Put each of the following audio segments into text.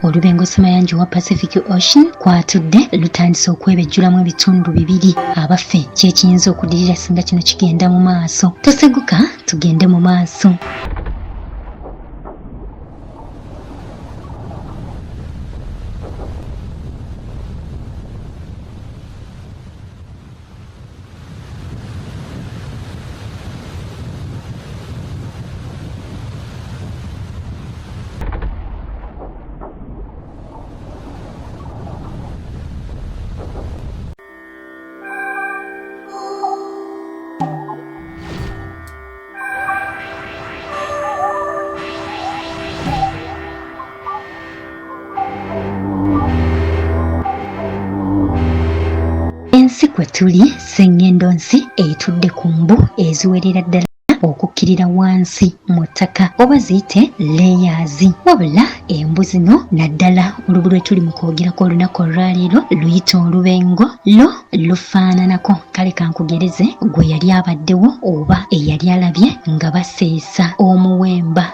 Olubengo Ssemayanja wa Pacific Ocean kw'atudde lutandise okwebejjulamu ebitundu bibiri. Abaffe kyekiyinza okuddirira singa kino kigenda mu maaso. Toseguka tugende mu maaso. Ensi kwe tuli sseŋŋendo nsi etudde ku mbu eziwerera ddala okukkirira wansi mu ttaka oba ziyite layers. Wabula embu zino naddala olubu lwe tuli mu kwogerako olunaku olwaleero luyita olubengo lo lufaananako. Kale kankugereze gwe yali abaddewo oba eyali alabye nga baseesa omuwemba.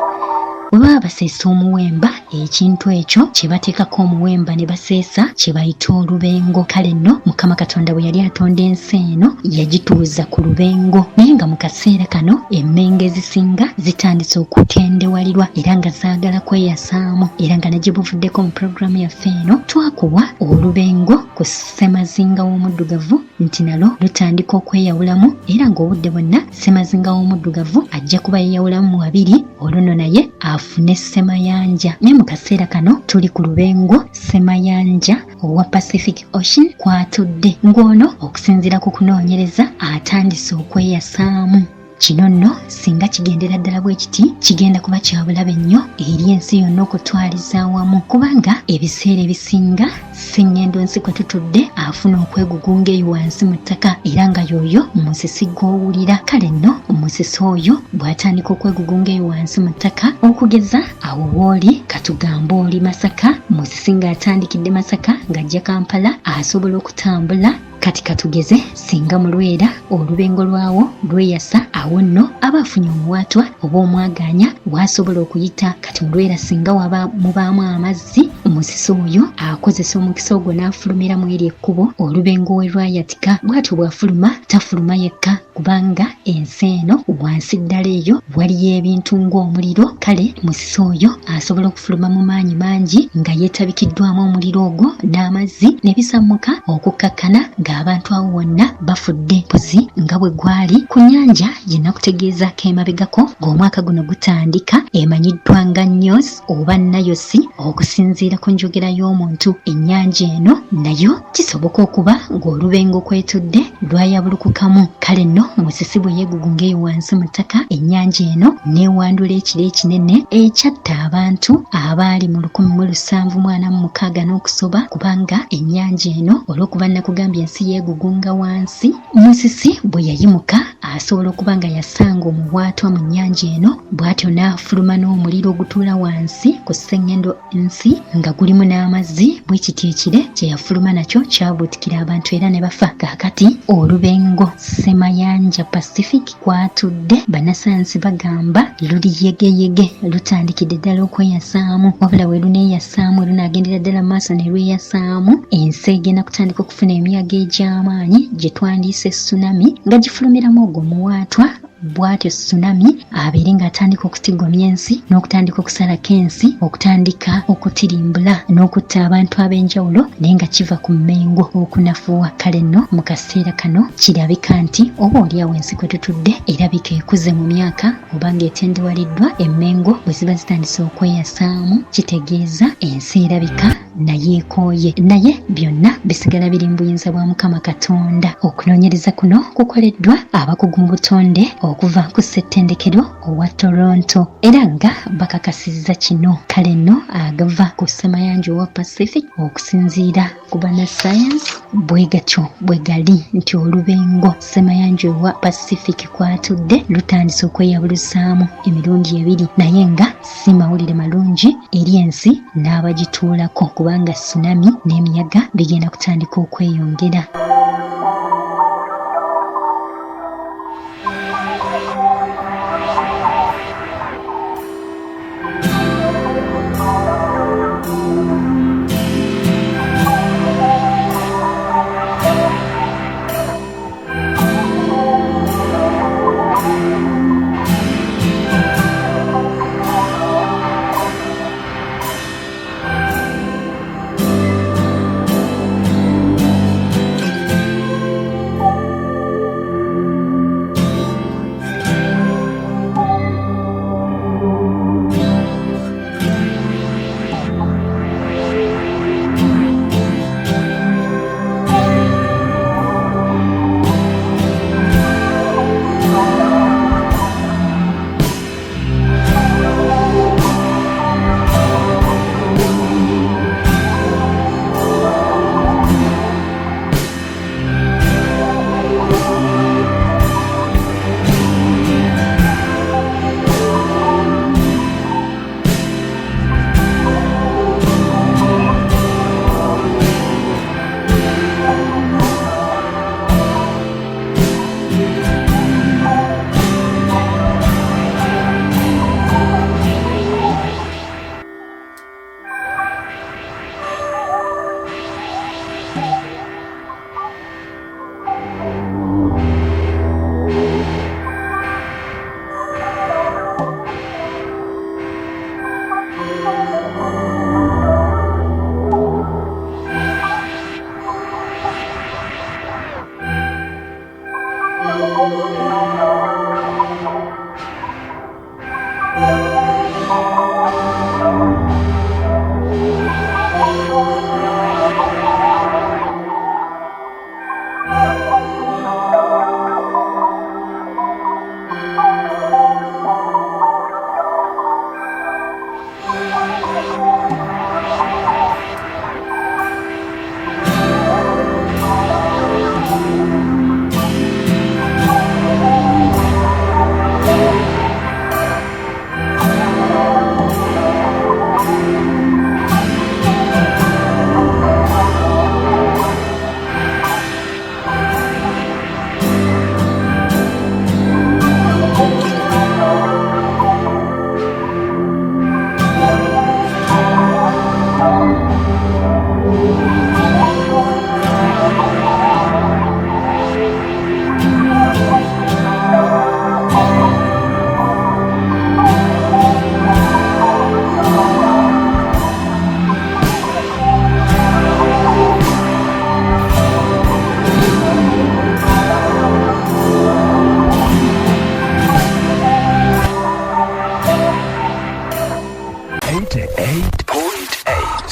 Bwe baba baseesa omuwemba ekintu ekyo kye bateekako omuwemba ne baseesa kye bayita olubengo. Kale nno Mukama Katonda bwe yali atonda ensi eno yagituuza ku lubengo, naye nga mu kaseera kano emmenge ezisinga zitandise okutendewalirwa era nga zaagala kweyasaamu, era nga ne gye buvuddeko mu puroguramu yaffe eno twakuwa olubengo ku Ssemazinga w'omuddugavu nti nalo lutandika okweyawulamu, era ng'obudde bwonna Ssemazinga w'omuddugavu ajja kuba yeeyawulamu mu babiri, olwo naye afune Ssemayanja. Ne mu kaseera kano tuli ku lubengo Ssemayanja owa Pacific Ocean kw'atudde, ng'ono okusinziira ku kunoonyereza atandise okweyasaamu. Kino nno singa kigendera ddala bwe kiti kigenda kuba kya bulabe nnyo eri ensi yonna okutwaliza awamu, kubanga ebiseera ebisinga sseŋŋendo nsi kwe tutudde afuna okwegugunga eyo wansi mu ttaka, era nga y'oyo musisi gw'owulira. Kale nno omusisi oyo bw'atandika okwegugunga eyo wansi mu ttaka, okugeza awo wooli katugamba oli Masaka, musisi ng'atandikidde Masaka ng'ajja Kampala asobola okutambula. Kati katugeze singa mulwera olubengo lwawo lweyasa, awo nno aba afunye omuwaatwa oba omwaganya waasobola okuyita. Kati mulwera singa waba mubaamu amazzi, omusisi oyo akozesa omukisa ogwo n'afulumira mu eri ekkubo olubengo we lwayatika. Bw'atyo bw'afuluma tafuluma yekka, kubanga ensi eno wansi ddala eyo waliyo ebintu ng'omuliro. Kale musisi oyo asobola okufuluma mu maanyi mangi nga yeetabikiddwamu omuliro ogwo n'amazzi ne bisammuka okukkakkana ng'abantu awo wonna bafudde. Mpozi nga bwe gwali ku nnyanja yennakutegeezako emabegako ng'omwaka guno gutandika emanyiddwa nga Nyosi oba Nayosi okusinziira ku njogera y'omuntu. Ennyanja eno nayo kisoboka okuba ng'olubengo kwetudde lwayabulukukamu. Kale nno musisi bwe yeegugunga eyo wansi mu ttaka, ennyanja eno neewandula ekiro ekinene ekyatta abantu abaali mu 1746 n'okusoba, kubanga ennyanja eno olw'okuba nakugambye ensi yeegugunga wansi, musisi bwe yayimuka asobola okuba nga yasanga omuwaatwa mu nnyanja eno, bw'atyo n'afuluma n'omuliro ogutuula wansi ku sseŋŋendo nsi nga gulimu n'amazzi. Bwe kiti ekire kye yafuluma nakyo kyabuutikira abantu era ne bafa. Kaakati olubengo Ssemayanja Pacific kw'atudde Bannassayansi bagamba luli yegeyege, lutandikidde ddala okweyasaamu. Wabula we luneeyasaamu lunaagendera ddala mu maaso ne lweyasaamu, ensi egenda kutandika okufuna emiyaga egy'amaanyi gye twandiise tsunami nga gifulumiramu ogwo muwaatwa. Bw'atyo tsunami abeere ng'atandika okutigomya ensi n'okutandika okusalako ensi, okutandika okutirimbula n'okutta abantu ab'enjawulo, naye nga kiva ku mmengo okunafuwa. Kale nno mu kaseera kano kirabika nti oba oliawo ensi kwe tutudde erabika ekuze mu myaka oba ng'etendewaliddwa emmengo bwe ziba zitandise okweyasaamu, kitegeeza ensi erabika naye ekooye. Naye byonna bisigala biri mu buyinza bwa Mukama Katonda. Okunoonyereza kuno kukoleddwa abakugu mu butonde okuva ku ssettendekero owa Toronto era nga bakakasizza kino. Kale nno agava ku Ssemayanja owa Pacific okusinziira ku Bannassayansi bwe gatyo bwe gali nti olubengo Ssemayanja owa Pacific kw'atudde lutandise okweyabuluzaamu emirundi ebiri, naye nga si mawulire malungi eri ensi n'abagituulako, kubanga tsunami n'emiyaga bigenda kutandika okweyongera.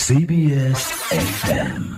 CBS FM.